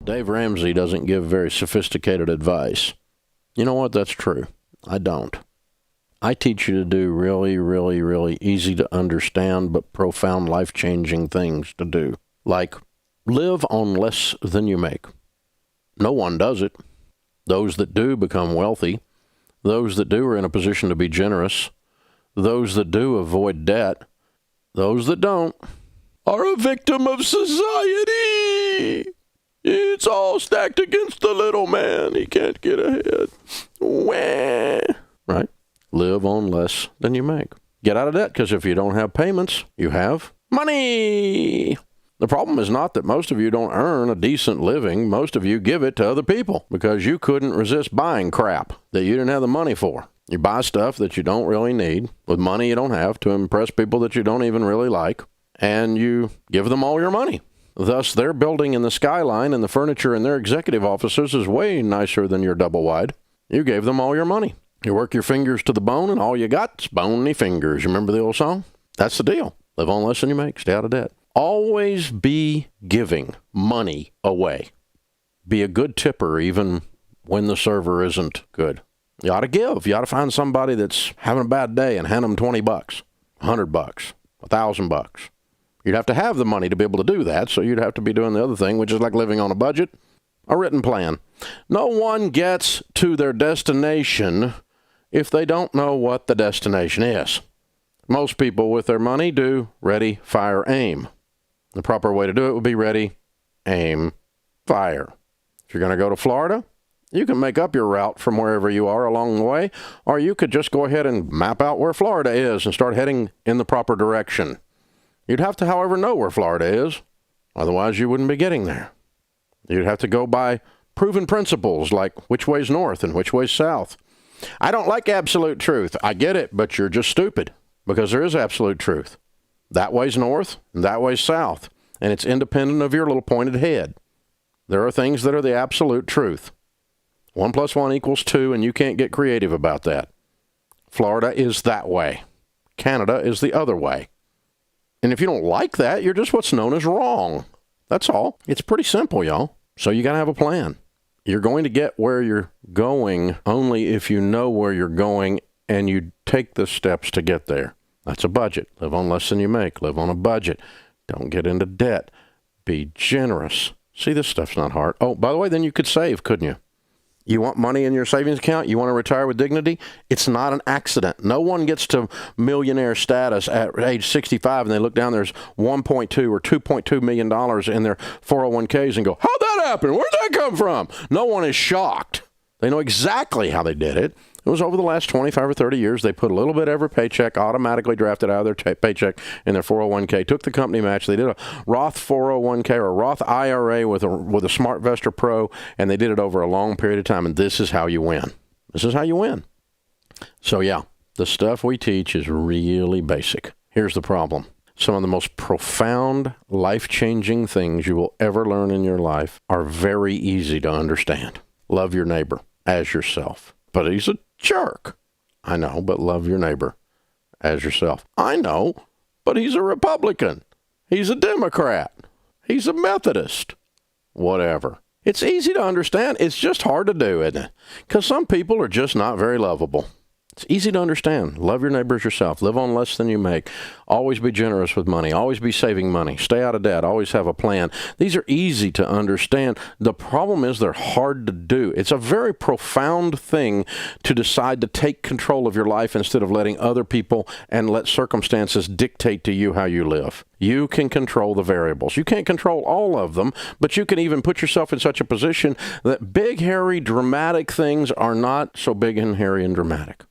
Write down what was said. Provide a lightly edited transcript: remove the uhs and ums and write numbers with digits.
Dave Ramsey doesn't give very sophisticated advice. You know what? That's true. I don't. I teach you to do really, really, really easy to understand but profound life-changing things to do. Like, live on less than you make. No one does it. Those that do become wealthy. Those that do are in a position to be generous. Those that do avoid debt. Those that don't are a victim of society. It's all stacked against the little man. He can't get ahead. Wah. Right? Live on less than you make. Get out of debt, because if you don't have payments, you have money. The problem is not that most of you don't earn a decent living. Most of you give it to other people because you couldn't resist buying crap that you didn't have the money for. You buy stuff that you don't really need with money you don't have to impress people that you don't even really like, and you give them all your money. Thus, their building in the skyline and the furniture in their executive offices is way nicer than your double wide. You gave them all your money. You work your fingers to the bone, and all you got's bony fingers. You remember the old song? That's the deal. Live on less than you make. Stay out of debt. Always be giving money away. Be a good tipper even when the server isn't good. You ought to give. You ought to find somebody that's having a bad day and hand them $20, $100, $1,000. You'd have to have the money to be able to do that, so you'd have to be doing the other thing, which is like living on a budget, a written plan. No one gets to their destination if they don't know what the destination is. Most people with their money do ready, fire, aim. The proper way to do it would be ready, aim, fire. If you're going to go to Florida, you can make up your route from wherever you are along the way, or you could just go ahead and map out where Florida is and start heading in the proper direction. You'd have to, however, know where Florida is. Otherwise, you wouldn't be getting there. You'd have to go by proven principles like which way's north and which way's south. I don't like absolute truth. I get it, but you're just stupid because there is absolute truth. That way's north and that way's south, and it's independent of your little pointed head. There are things that are the absolute truth. 1 + 1 = 2, and you can't get creative about that. Florida is that way. Canada is the other way. And if you don't like that, you're just what's known as wrong. That's all. It's pretty simple, y'all. So you got to have a plan. You're going to get where you're going only if you know where you're going and you take the steps to get there. That's a budget. Live on less than you make. Live on a budget. Don't get into debt. Be generous. See, this stuff's not hard. Oh, by the way, then you could save, couldn't you? You want money in your savings account? You want to retire with dignity? It's not an accident. No one gets to millionaire status at age 65 and they look down, there's $1.2 or $2.2 million in their 401ks and go, how'd that happen? Where'd that come from? No one is shocked. They know exactly how they did it. It was over the last 25 or 30 years. They put a little bit every paycheck, automatically drafted out of their paycheck in their 401k, took the company match. They did a Roth 401k or a Roth IRA with a SmartVestor Pro, and they did it over a long period of time, and this is how you win. This is how you win. So, yeah, the stuff we teach is really basic. Here's the problem. Some of the most profound, life-changing things you will ever learn in your life are very easy to understand. Love your neighbor as yourself. But he's a jerk. I know, but love your neighbor as yourself. I know, but he's a Republican. He's a Democrat. He's a Methodist. Whatever. It's easy to understand. It's just hard to do, isn't it? Because some people are just not very lovable. It's easy to understand. Love your neighbor as yourself. Live on less than you make. Always be generous with money. Always be saving money. Stay out of debt. Always have a plan. These are easy to understand. The problem is they're hard to do. It's a very profound thing to decide to take control of your life instead of letting other people and let circumstances dictate to you how you live. You can control the variables. You can't control all of them, but you can even put yourself in such a position that big, hairy, dramatic things are not so big and hairy and dramatic.